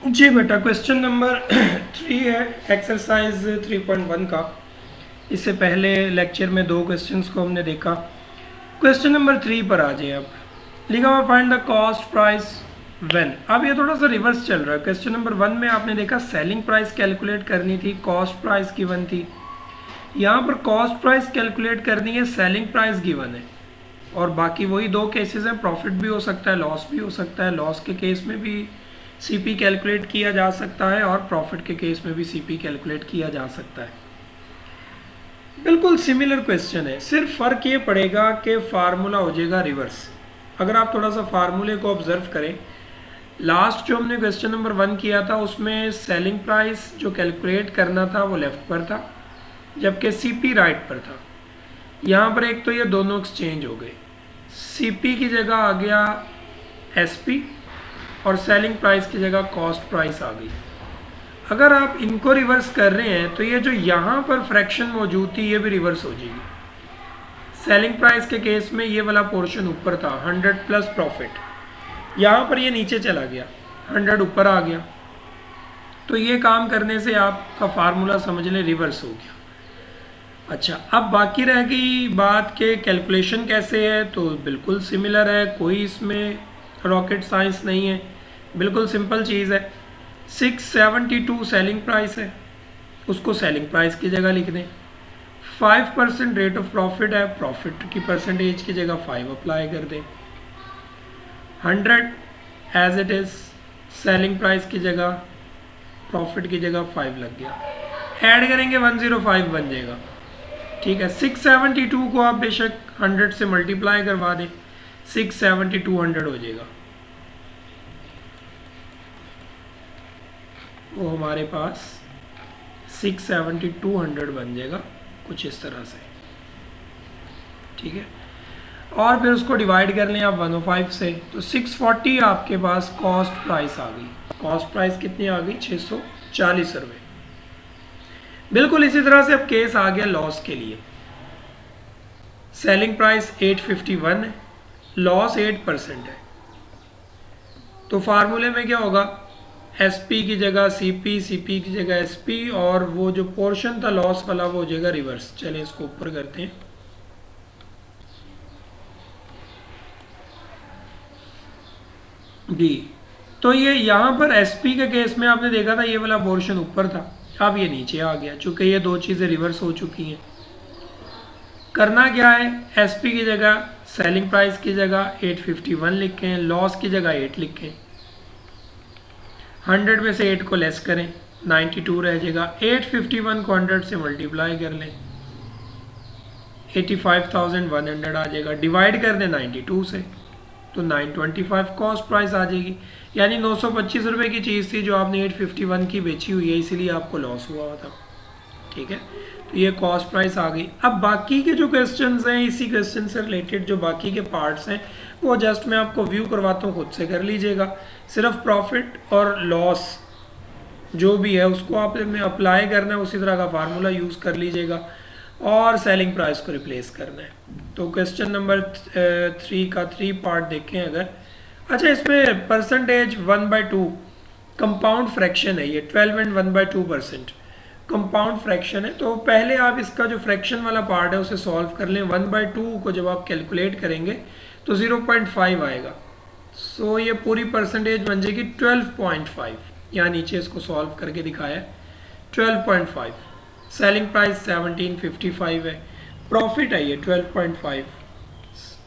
जी बेटा, question number 3 है exercise 3.1 का। इससे पहले लेक्चर में दो क्वेश्चंस को हमने देखा। क्वेश्चन नंबर 3 पर आ जाए। अब लिखा हुआ find the cost price when. अब ये थोड़ा सा रिवर्स चल रहा है। क्वेश्चन नंबर 1 में आपने देखा सेलिंग प्राइस कैलकुलेट करनी थी, कॉस्ट प्राइस गिवन थी। यहाँ पर कॉस्ट प्राइस कैलकुलेट करनी है, सेलिंग प्राइस गिवन है, और बाकी वही दो केसेस हैं। प्रॉफिट भी हो सकता है, लॉस भी हो सकता है। लॉस के केस में भी सीपी कैलकुलेट किया जा सकता है और प्रॉफिट के केस में भी सीपी कैलकुलेट किया जा सकता है। बिल्कुल सिमिलर क्वेश्चन है, सिर्फ फर्क ये पड़ेगा कि फार्मूला हो जाएगा रिवर्स। अगर आप थोड़ा सा फार्मूले को ऑब्जर्व करें, लास्ट जो हमने क्वेश्चन नंबर 1 किया था उसमें सेलिंग प्राइस जो कैलकुलेट करना था वो लेफ्ट पर था, जबकि सीपी राइट पर था। यहाँ पर एक तो ये दोनों एक्सचेंज हो गए, सीपी की जगह आ गया एसपी और सेलिंग प्राइस की जगह कॉस्ट प्राइस आ गई। अगर आप इनको रिवर्स कर रहे हैं तो ये जो यहाँ पर फ्रैक्शन मौजूद थी ये भी रिवर्स हो जाएगी। सेलिंग प्राइस के केस में ये वाला पोर्शन ऊपर था 100 प्लस प्रॉफिट, यहाँ पर ये नीचे चला गया, 100 ऊपर आ गया। तो ये काम करने से आपका फार्मूला समझ लें रिवर्स हो गया। अच्छा, अब बाकी रह गई बात के कैलकुलेशन कैसे है। तो बिल्कुल सिमिलर है, कोई इसमें रॉकेट साइंस नहीं है, बिल्कुल सिंपल चीज़ है। 672 सेलिंग प्राइस है, उसको सेलिंग प्राइस की जगह लिख दें। 5% रेट ऑफ प्रॉफिट है, प्रॉफिट की परसेंटेज की जगह 5 अप्लाई कर दें। 100 as it is, selling price की जगह प्रॉफिट की जगह 5 लग गया। ऐड करेंगे 105 बन जाएगा। ठीक है, 672 को आप बेशक 100 से मल्टीप्लाई करवा दें, 672 100 हो जाएगा। वो हमारे पास 672 100 बन जाएगा कुछ इस तरह से। ठीक है, और फिर उसको डिवाइड कर लें आप 105 से, तो 640 आपके पास कॉस्ट प्राइस आ गई। कॉस्ट प्राइस कितनी आ गई? 640 रुपये। बिल्कुल इसी तरह से अब केस आ गया लॉस के लिए। सेलिंग प्राइस 851 है, लॉस 8% है। तो फार्मूले में क्या होगा? एसपी की जगह सीपी, सीपी की जगह एसपी, और वो जो पोर्शन था लॉस वाला वो हो जाएगा रिवर्स। चलिए इसको ऊपर करते हैं। जी, तो ये यहाँ पर एसपी के केस में आपने देखा था ये वाला पोर्शन ऊपर था, अब ये नीचे आ गया। चूंकि ये दो चीज़ें रिवर्स हो चुकी हैं। करना क्या है? एसपी की जगह सेलिंग प्राइस की जगह 851 लिखें, लॉस की जगह 8 लिखें। 100 में से 8 को लेस करें, 92 रह जाएगा। 851 को 100 से मल्टीप्लाई कर लें, 85,100 आ जाएगा। डिवाइड कर दें 92 से, तो 925 कॉस्ट प्राइस आ जाएगी। यानी 925 रुपये की चीज़ थी जो आपने 851 की बेची हुई है, इसीलिए आपको लॉस हुआ था। ठीक है, तो ये कॉस्ट प्राइस आ गई। अब बाकी के जो क्वेश्चंस हैं, इसी क्वेश्चन से रिलेटेड जो बाकी के पार्ट्स हैं वो जस्ट मैं आपको व्यू करवाता हूँ, खुद से कर लीजिएगा। सिर्फ प्रॉफिट और लॉस जो भी है उसको आपने अप्लाई करना है, उसी तरह का फार्मूला यूज़ कर लीजिएगा, और सेलिंग प्राइस को रिप्लेस करना है। तो क्वेश्चन नंबर 3 का 3 पार्ट देखें अगर। अच्छा, इसमें परसेंटेज 1/2 कंपाउंड फ्रैक्शन है, ये 12 एंड 1/2% कंपाउंड फ्रैक्शन है। तो पहले आप इसका जो फ्रैक्शन वाला पार्ट है उसे सॉल्व कर लें। 1/2 को जब आप कैलकुलेट करेंगे तो 0.5 आएगा। सो ये पूरी परसेंटेज बन जाएगी 12.5। यहाँ नीचे इसको सॉल्व करके दिखाया है 12.5। सेलिंग प्राइस 1755 है, प्रॉफिट है ये 12.5।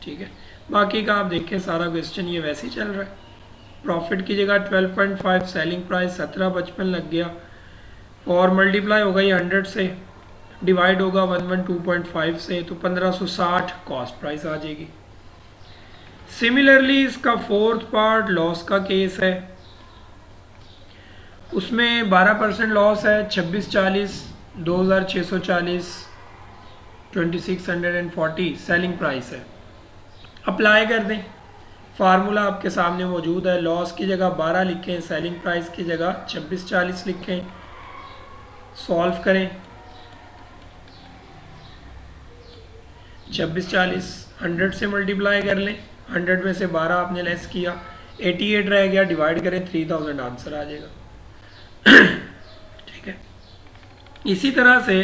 ठीक है, बाकी का आप देखें सारा क्वेश्चन ये वैसे ही चल रहा है। प्रॉफिट की जगह 12.5, सेलिंग प्राइस 1755 लग गया, और मल्टीप्लाई होगा ये 100 से, डिवाइड होगा 112.5 से, तो 1560 कॉस्ट प्राइस आ जाएगी। सिमिलरली इसका फोर्थ पार्ट लॉस का केस है, उसमें 12% लॉस है, 2640, 2640, 2640 सेलिंग प्राइस है। अप्लाई कर दें, फार्मूला आपके सामने मौजूद है। लॉस की जगह 12 लिखें, सेलिंग प्राइस की जगह 2640 लिखें, सॉल्व करें। 2640 100 से मल्टीप्लाई कर लें, 100 में से 12 आपने लेस किया, 88 रह गया, डिवाइड करें 3000 आंसर आ जाएगा। ठीक है। इसी तरह से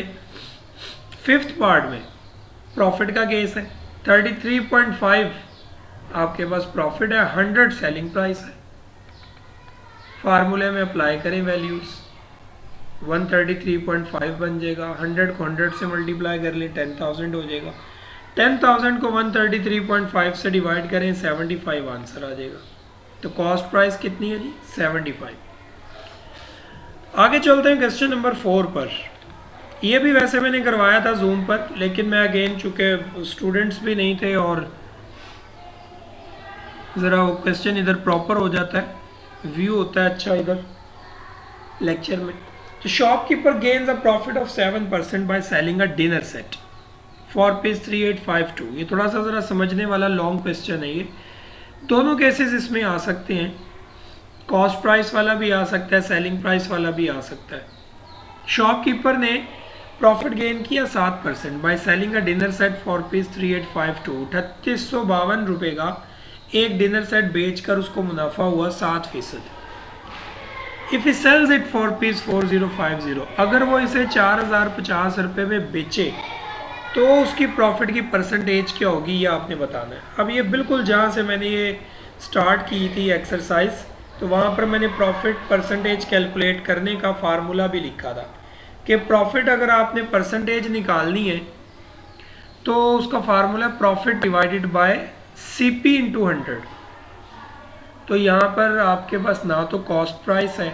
फिफ्थ पार्ट में प्रॉफिट का केस है, 33.5 आपके पास प्रॉफिट है, 100 सेलिंग प्राइस है। फार्मूले में अप्लाई करें वैल्यूज़, 133.5 बन जाएगा, 100 को 100 से मल्टीप्लाई कर लें 10,000 हो जाएगा। 10,000 को 133.5 से डिवाइड करें 75 आंसर आ जाएगा। तो कॉस्ट प्राइस कितनी है जी? 75। आगे चलते हैं क्वेश्चन नंबर 4 पर। ये भी वैसे मैंने करवाया था जूम पर, लेकिन मैं अगेन चूँकि स्टूडेंट्स भी नहीं थे और ज़रा वो क्वेश्चन इधर प्रॉपर हो जाता है, व्यू होता है अच्छा इधर लेक्चर में। तो shopkeeper gains a profit of 7% by selling a dinner set for page 3852। ये थोड़ा सा ज़रा समझने वाला लॉन्ग क्वेश्चन है। ये दोनों केसेस इसमें आ सकते हैं, कॉस्ट प्राइस वाला भी आ सकता है, सेलिंग प्राइस वाला भी आ सकता है। शॉपकीपर ने प्रॉफिट गेन किया 7% by selling a dinner set for page 3852। 3852 रुपये का एक डिनर सेट बेचकर उसको मुनाफा हुआ 7%। If he sells it for piece 4050, अगर वो इसे 4050 रुपये में बेचे तो उसकी प्रॉफिट की परसेंटेज क्या होगी, ये आपने बताना है। अब ये बिल्कुल जहाँ से मैंने ये स्टार्ट की थी एक्सरसाइज, तो वहाँ पर मैंने प्रॉफिट परसेंटेज कैलकुलेट करने का फार्मूला भी लिखा था कि प्रॉफिट अगर आपने परसेंटेज निकालनी है तो उसका formula profit divided by CP into 100। तो यहाँ पर आपके पास ना तो कॉस्ट प्राइस है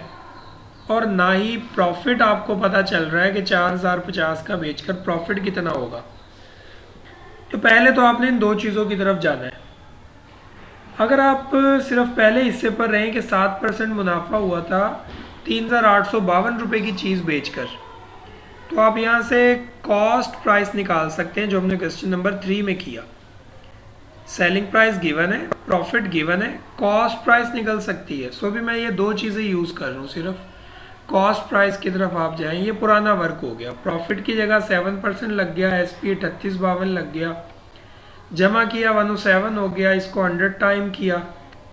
और ना ही प्रॉफिट आपको पता चल रहा है कि 4050 का बेचकर प्रॉफिट कितना होगा। तो पहले तो आपने इन दो चीज़ों की तरफ जाना है। अगर आप सिर्फ पहले हिस्से पर रहें कि 7% मुनाफा हुआ था 3852 रुपये की चीज़ बेचकर, तो आप यहाँ से कॉस्ट प्राइस निकाल सकते हैं जो हमने क्वेश्चन नंबर 3 में किया। सेलिंग प्राइस गिवन है, प्रॉफिट गिवन है, कॉस्ट प्राइस निकल सकती है। सो भी मैं ये दो चीज़ें यूज़ कर रहा हूँ, सिर्फ कॉस्ट प्राइस की तरफ आप जाएं। ये पुराना वर्क हो गया, प्रॉफिट की जगह 7% लग गया, SP 3852 लग गया, जमा किया 107 हो गया, इसको 100 टाइम किया,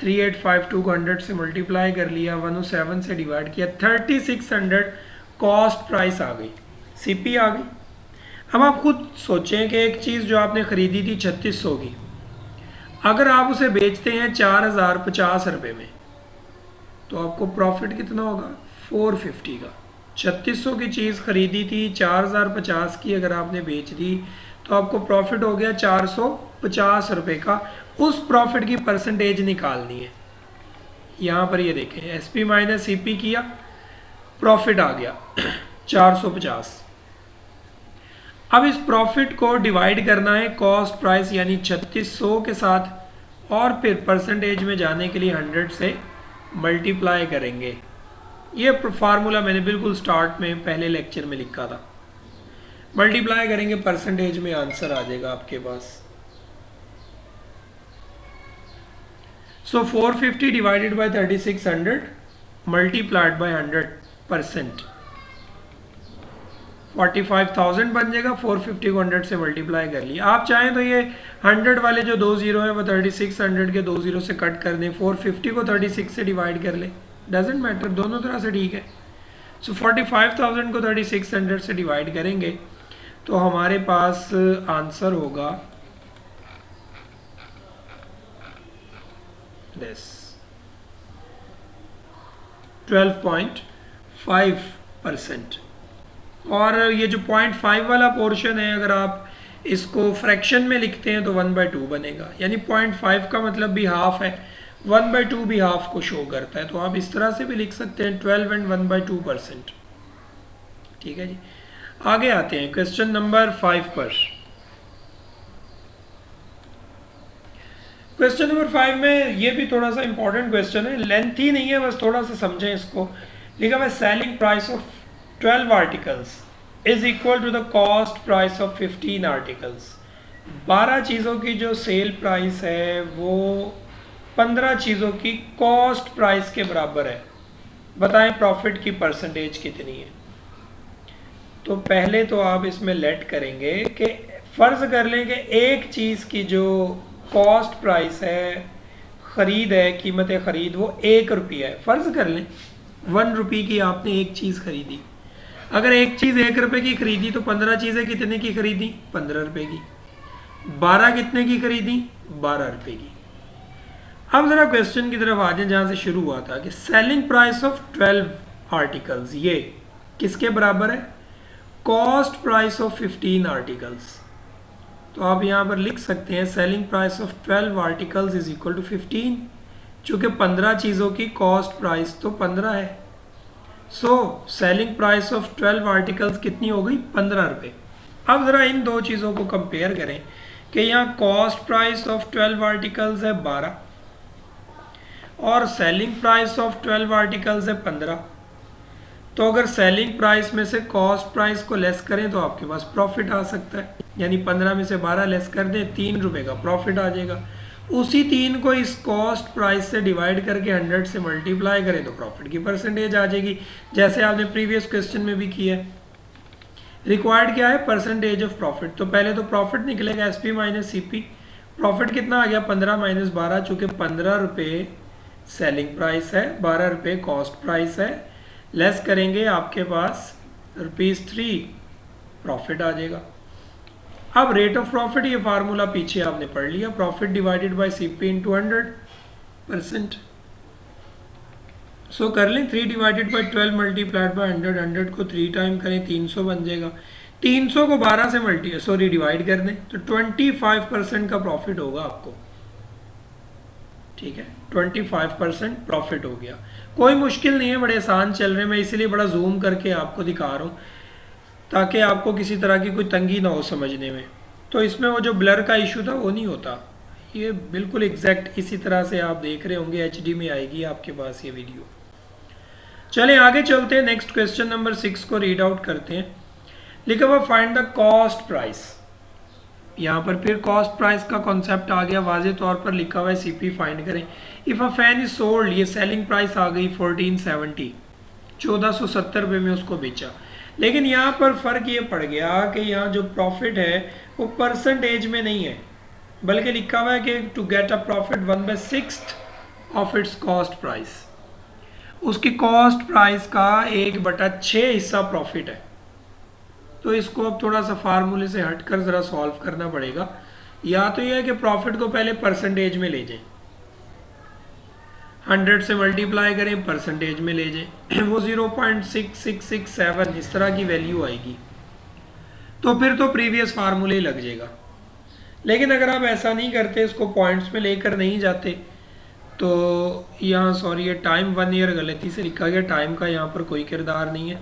3852 को 100 से मल्टीप्लाई कर लिया, 107 से डिवाइड किया, 3600 कॉस्ट प्राइस आ गई, CP आ गई। अब आप खुद सोचें कि एक चीज़ जो आपने ख़रीदी थी 3600 की, अगर आप उसे बेचते हैं 4050 रुपये में, तो आपको प्रॉफिट कितना होगा? 450 का। 3600 की चीज़ खरीदी थी, 4050 की अगर आपने बेच दी तो आपको प्रॉफिट हो गया 450 रुपये का। उस प्रॉफिट की परसेंटेज निकालनी है। यहाँ पर ये देखें, SP माइनस CP किया, प्रॉफिट आ गया 450। अब इस प्रॉफिट को डिवाइड करना है कॉस्ट प्राइस यानी 3600 के साथ, और फिर परसेंटेज में जाने के लिए 100 से मल्टीप्लाई करेंगे। ये फार्मूला मैंने बिल्कुल स्टार्ट में पहले लेक्चर में लिखा था। मल्टीप्लाई करेंगे परसेंटेज में, आंसर आ जाएगा आपके पास। सो 450 डिवाइडेड बाय 3600 मल्टीप्लाइड बाय 100%, 45,000 बन जाएगा। 450 को 100 से मल्टीप्लाई कर लिया। आप चाहें तो ये 100 वाले जो 2 जीरो हैं वो 3600 के 2 जीरो से कट कर दें, 450 को 36 से डिवाइड कर लें, डजेंट मैटर, दोनों तरह से ठीक है। सो 45,000 को 3600 से डिवाइड करेंगे तो हमारे पास आंसर होगा दिस 12.5%। और ये जो 0.5 वाला पोर्शन है, अगर आप इसको फ्रैक्शन में लिखते हैं तो 1/2 बनेगा, यानी 0.5 का मतलब भी हाफ है, 1/2 भी हाफ को शो करता है। तो आप इस तरह से भी लिख सकते हैं 12 and 1/2%। ठीक है जी, आगे आते हैं क्वेश्चन नंबर 5 पर। क्वेश्चन नंबर 5 में ये भी थोड़ा सा इंपॉर्टेंट क्वेश्चन है, लेंथी नहीं है, बस थोड़ा सा समझें इसको। लिखा हुआ selling price of 12 articles is equal to the cost price of 15 articles. 12 चीज़ों की जो सेल प्राइस है वो 15 चीज़ों की कॉस्ट प्राइस के बराबर है। बताएं प्रॉफिट की परसेंटेज कितनी है। तो पहले तो आप इसमें लेट करेंगे कि फ़र्ज़ कर लें कि एक चीज़ की जो कॉस्ट प्राइस है, ख़रीद है, कीमत ख़रीद वो 1 रुपया है, फ़र्ज़ कर लें ₹1 की आपने एक चीज़ खरीदी। अगर एक चीज़ ₹1 की खरीदी तो 15 चीज़ें कितने की खरीदी? ₹15 की। 12 कितने की खरीदी? ₹12 की। अब ज़रा क्वेश्चन की तरफ आ जाए जहाँ से शुरू हुआ था कि सेलिंग प्राइस ऑफ 12 आर्टिकल्स, ये किसके बराबर है? Cost price of 15 articles. तो आप यहाँ पर लिख सकते हैं selling price of 12 articles is equal to 15, चूँकि 15 चीज़ों की कॉस्ट प्राइस तो 15 है। So selling price of 12 articles कितनी हो गई? ₹15। अब ज़रा इन दो चीज़ों को कंपेयर करें कि यहाँ कॉस्ट प्राइस ऑफ 12 आर्टिकल्स है 12 और सेलिंग प्राइस ऑफ 12 आर्टिकल्स है 15। तो अगर सेलिंग प्राइस में से कॉस्ट प्राइस को लेस करें तो आपके पास प्रॉफिट आ सकता है, यानी 15 में से 12 लेस कर दें, ₹3 का प्रॉफिट आ जाएगा। उसी 3 को इस कॉस्ट प्राइस से डिवाइड करके 100 से मल्टीप्लाई करें तो प्रॉफिट की परसेंटेज आ जाएगी, जैसे आपने प्रीवियस क्वेश्चन में भी किया है। रिक्वायर्ड क्या है? Percentage of profit. तो पहले तो प्रॉफिट निकलेगा एसपी माइनस सीपी। प्रॉफिट कितना आ गया? 15 माइनस 12, चूँकि ₹15 सेलिंग प्राइस है, ₹12 कॉस्ट प्राइस है, लेस करेंगे आपके पास ₹3 प्रॉफिट आ जाएगा। अब रेट ऑफ प्रॉफिट, ये फार्मूला पीछे आपने पढ़ लिया, profit divided by CP into 100%। सो कर लें 3 डिवाइडेड बाई 12 मल्टीप्लाइड बाई 100, 100 को 3 टाइम करें 300 बन जाएगा। 300 को 12 से डिवाइड कर दें तो 25% का प्रॉफिट होगा आपको। ठीक है, 25% प्रॉफिट हो गया। कोई मुश्किल नहीं है, बड़े आसान चल रहे हैं, मैं इसीलिए बड़ा जूम करके आपको दिखा रहा हूँ ताकि आपको किसी तरह की कोई तंगी ना हो समझने में। तो इसमें वो जो ब्लर का इशू था वो नहीं होता, ये बिल्कुल एग्जैक्ट इसी तरह से आप देख रहे होंगे, HD में आएगी आपके पास ये वीडियो। चलें आगे चलते हैं, नेक्स्ट क्वेश्चन नंबर 6 को रीड आउट करते हैं। लिखा हुआ फाइंड द कॉस्ट प्राइस। यहाँ पर फिर कॉस्ट प्राइस का कॉन्सेप्ट आ गया, वाजे तौर पर लिखा हुआ है सीपी फाइंड करें। If a fan is sold, ये सेलिंग प्राइस आ गई 1470, 1470 में उसको बेचा। लेकिन यहाँ पर फर्क ये पड़ गया कि यहाँ जो प्रॉफिट है वो परसेंटेज में नहीं है, बल्कि लिखा हुआ है कि to get a profit 1/6 of its cost price. उसकी कॉस्ट प्राइस का 1/6 हिस्सा प्रॉफिट है। तो इसको अब थोड़ा सा फार्मूले से हटकर ज़रा सॉल्व करना पड़ेगा। या तो यह है कि प्रॉफिट को पहले परसेंटेज में ले जाएं, 100 से मल्टीप्लाई करें, परसेंटेज में ले जाएं, वो 0.6667 इस तरह की वैल्यू आएगी। तो फिर तो प्रीवियस फार्मूले लग जाएगा। लेकिन अगर आप ऐसा नहीं करते, इसको पॉइंट्स में लेकर नहीं जाते, तो यहाँ सॉरी ये टाइम 1 ईयर गलती से लिखा गया, टाइम का यहाँ पर कोई किरदार नहीं है,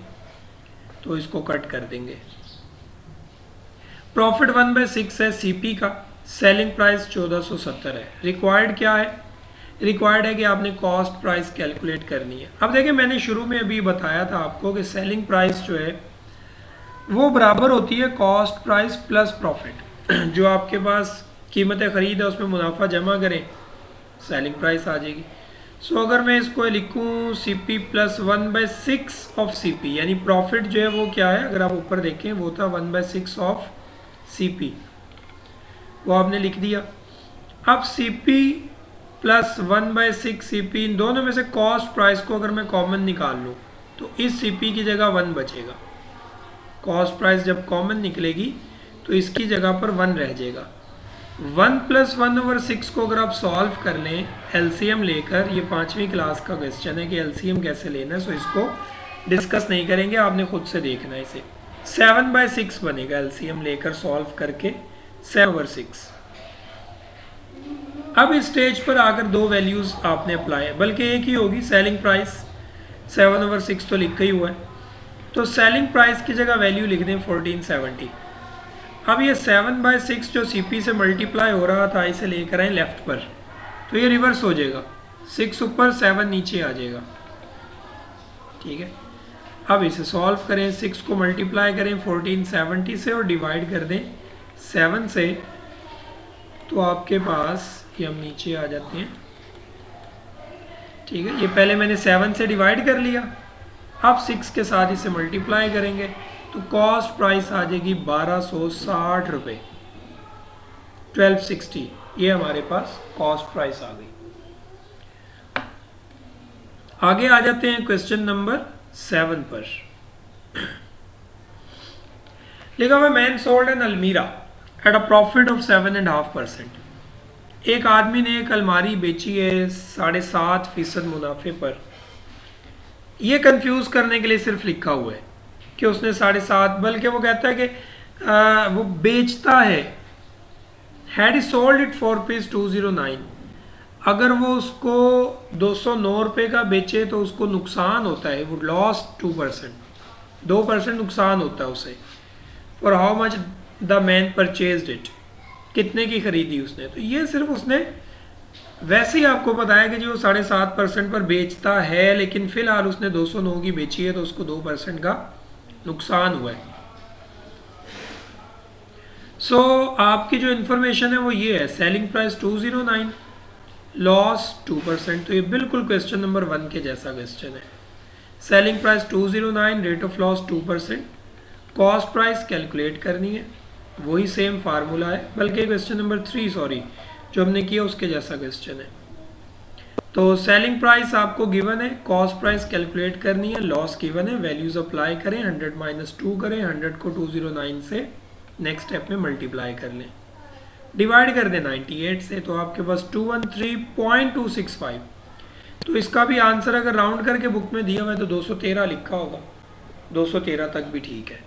तो इसको कट कर देंगे। प्रॉफिट 1/6 है सीपी का, सेलिंग प्राइस 1470 है। रिक्वायर्ड क्या है? रिक्वायर्ड है कि आपने कॉस्ट प्राइस कैलकुलेट करनी है। अब देखिए मैंने शुरू में अभी बताया था आपको कि सेलिंग प्राइस जो है वो बराबर होती है कॉस्ट प्राइस प्लस प्रॉफिट। जो आपके पास कीमत खरीद है उसमें मुनाफा जमा करें, सेलिंग प्राइस आ जाएगी। सो अगर मैं इसको लिखूं सीपी प्लस 1/6 ऑफ सीपी, यानी प्रॉफिट जो है वो क्या है, अगर आप ऊपर देखें वो था 1/6 ऑफ सीपी, वो आपने लिख दिया। अब सीपी प्लस 1/6 सीपी, इन दोनों में से कॉस्ट प्राइस को अगर मैं कॉमन निकाल लूँ तो इस सीपी की जगह 1 बचेगा। कॉस्ट प्राइस जब कॉमन निकलेगी तो इसकी जगह पर 1 रह जाएगा। 1 + 1/6 को अगर आप सॉल्व कर लें एलसीएम लेकर, ये 5वीं क्लास का क्वेश्चन है कि एलसीएम कैसे लेना है, सो इसको डिस्कस नहीं करेंगे, आपने खुद से देखना है इसे। 7/6 बनेगा एलसीएम लेकर सॉल्व करके 7/6। अब इस स्टेज पर आकर दो वैल्यूज आपने अप्लाई है, बल्कि एक ही होगी, सेलिंग प्राइस 7/6 तो लिखा ही हुआ है, तो सेलिंग प्राइस की जगह वैल्यू लिख दें 1470। अब ये 7/6 जो सीपी से मल्टीप्लाई हो रहा था इसे लेकर आए लेफ्ट पर, तो ये रिवर्स हो जाएगा, 6 ऊपर 7 नीचे आ जाएगा। ठीक है, अब इसे सॉल्व करें, 6 को मल्टीप्लाई करें 1470 से और डिवाइड कर दें 7 से, तो आपके पास ये हम नीचे आ जाते हैं। ठीक है, ये पहले मैंने 7 से डिवाइड कर लिया, अब 6 के साथ इसे मल्टीप्लाई करेंगे तो कॉस्ट प्राइस आ जाएगी 1260 रुपये, 1260, ये हमारे पास कॉस्ट प्राइस आ गई। आगे आ जाते हैं क्वेश्चन नंबर 7 पर। लिखा हुआ मैन सोल्ड एन अलमीरा एट अ प्रॉफिट ऑफ 7.5%। एक आदमी ने एक अलमारी बेची है 7.5% मुनाफे पर। ये कंफ्यूज करने के लिए सिर्फ लिखा हुआ है कि उसने 7.5, बल्कि वो कहता है कि वो बेचता है। Had sold it for rupees 209। अगर वो उसको 209 रुपये का बेचे तो उसको नुकसान होता है, वो लॉस 2%, 2% नुकसान होता है उसे। For how much the man purchased it, कितने की खरीदी उसने। तो ये सिर्फ उसने वैसे ही आपको बताया कि जो 7.5% पर बेचता है, लेकिन फिलहाल उसने 209 की बेची है तो उसको 2% का नुकसान हुआ है। सो आपकी जो इन्फॉर्मेशन है वो ये है, सेलिंग प्राइस 209, लॉस 2%। तो ये बिल्कुल क्वेश्चन नंबर 1 के जैसा क्वेश्चन है। Selling price 209, rate of loss 2%, cost price calculate करनी है, वही सेम फार्मूला है, बल्कि क्वेश्चन नंबर 3 सॉरी जो हमने किया उसके जैसा क्वेश्चन है। तो सेलिंग प्राइस आपको गिवन है, कॉस्ट प्राइस कैलकुलेट करनी है, लॉस गिवन है, वैल्यूज अप्लाई करें, 100 माइनस 2 करें, 100 को 209 से नेक्स्ट स्टेप में मल्टीप्लाई कर लें, डिवाइड कर दें 98 से, तो आपके पास 213.265। तो इसका भी आंसर अगर राउंड करके बुक में दिया हुआ है तो 213 लिखा होगा, 213 तक भी ठीक है।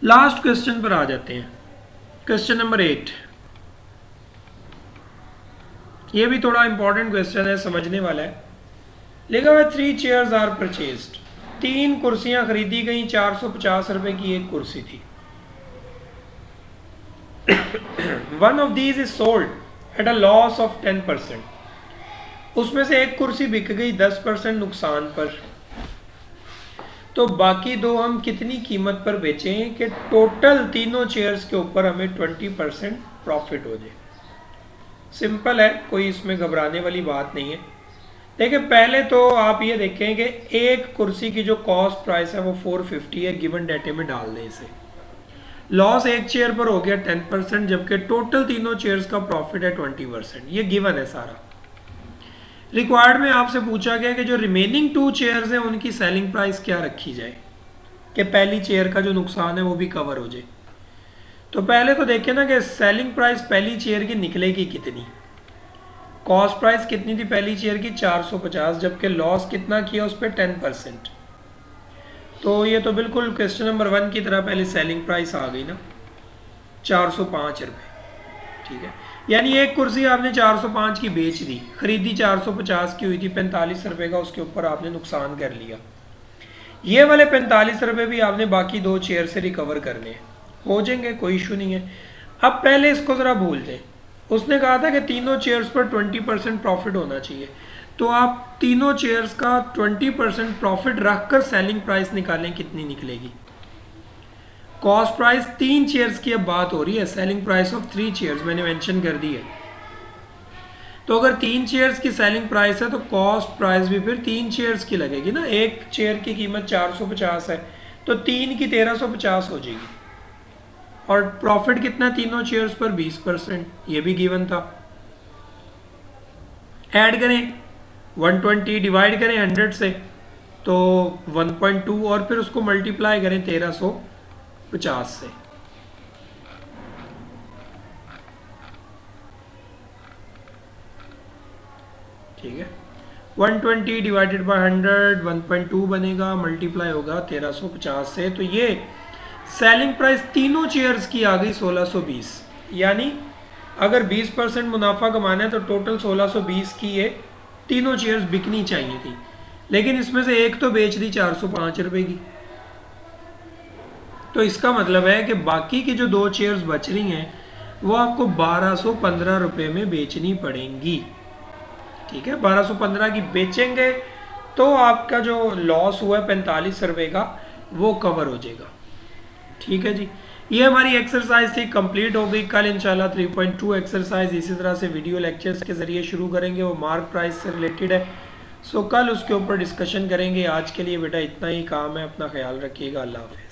लास्ट क्वेश्चन पर आ जाते हैं, क्वेश्चन नंबर 8। ये भी थोड़ा इंपॉर्टेंट क्वेश्चन है, समझने वाला है। लिखा हुआ 3 चेयर्स आर परचेज्ड। 3 कुर्सियां खरीदी गई, 450 रुपए की एक कुर्सी थी। One of these is sold at a loss of 10%। उसमें से एक कुर्सी बिक गई 10% नुकसान पर। तो बाकी दो हम कितनी कीमत पर बेचें कि टोटल तीनों चेयर्स के ऊपर हमें 20% प्रॉफिट हो जाए। सिंपल है, कोई इसमें घबराने वाली बात नहीं है। देखिए पहले तो आप ये देखें कि एक कुर्सी की जो कॉस्ट प्राइस है वो 450 है, गिवन डेटे में डाल दें इसे। लॉस एक चेयर पर हो गया 10%, जबकि टोटल तीनों चेयर्स का प्रॉफिट है 20%। ये गिवन है सारा। रिक्वायर्ड में आपसे पूछा गया कि जो रिमेनिंग 2 चेयर्स हैं उनकी सेलिंग प्राइस क्या रखी जाए कि पहली चेयर का जो नुकसान है वो भी कवर हो जाए। तो पहले तो देखिए ना कि सेलिंग प्राइस पहली चेयर की निकलेगी कितनी। कॉस्ट प्राइस कितनी थी पहली चेयर की 450, जबकि लॉस कितना किया उस पर 10%। तो ये तो बिल्कुल क्वेश्चन नंबर 1 की तरह पहले सेलिंग प्राइस आ गई ना, 405 रुपये। ठीक है, यानी एक कुर्सी आपने 405 की बेच दी, खरीदी 450 की हुई थी, 45 रुपये का उसके ऊपर आपने नुकसान कर लिया। ये वाले 45 रुपये भी आपने बाकी 2 चेयर से रिकवर करने हैं, हो जाएंगे, कोई इशू नहीं है। अब पहले इसको ज़रा भूल दें। उसने कहा था कि तीनों चेयर्स पर 20% प्रॉफिट होना चाहिए, तो आप तीनों चेयर्स का 20% प्रॉफिट रखकर सेलिंग प्राइस निकालें, कितनी निकलेगी। कॉस्ट प्राइस 3 चेयर्स की अब बात हो रही है, सेलिंग प्राइस ऑफ 3 चेयर्स मैंने मेंशन कर दी है। तो अगर 3 चेयर्स की सेलिंग प्राइस है तो कॉस्ट प्राइस भी फिर 3 चेयर्स की लगेगी ना। एक चेयर की कीमत 450 है तो 3 की 1350 हो जाएगी। और प्रॉफिट कितना तीनों चेयर्स पर 20%, ये भी गिवन था। ऐड करें 120 डिवाइड करें 100 से तो 1.2 और फिर उसको मल्टीप्लाई करें 1350 से। ठीक है, 120 डिवाइडेड बाय 100 1.2 बनेगा, मल्टीप्लाई होगा 1350 से। तो ये सेलिंग प्राइस तीनों चेयर्स की आ गई 1620। यानी अगर 20% मुनाफा कमाना है तो टोटल 1620 की ये तीनों चेयर्स बिकनी चाहिए थी, लेकिन इसमें से एक तो बेच दी 405 रुपए की। तो इसका मतलब है कि बाकी की जो 2 चेयर्स बच रही हैं वो आपको 1215 रुपए में बेचनी पड़ेंगी। ठीक है, 1215 की बेचेंगे तो आपका जो लॉस हुआ है 45 रुपए का वो कवर हो जाएगा। ठीक है जी, ये हमारी एक्सरसाइज थी, कंप्लीट हो गई। कल इंशाल्लाह 3.2 एक्सरसाइज इसी तरह से वीडियो लेक्चर्स के ज़रिए शुरू करेंगे, वो मार्क प्राइस से रिलेटेड है। सो कल उसके ऊपर डिस्कशन करेंगे। आज के लिए बेटा इतना ही काम है, अपना ख्याल रखिएगा, अल्लाह हाफ़िज़।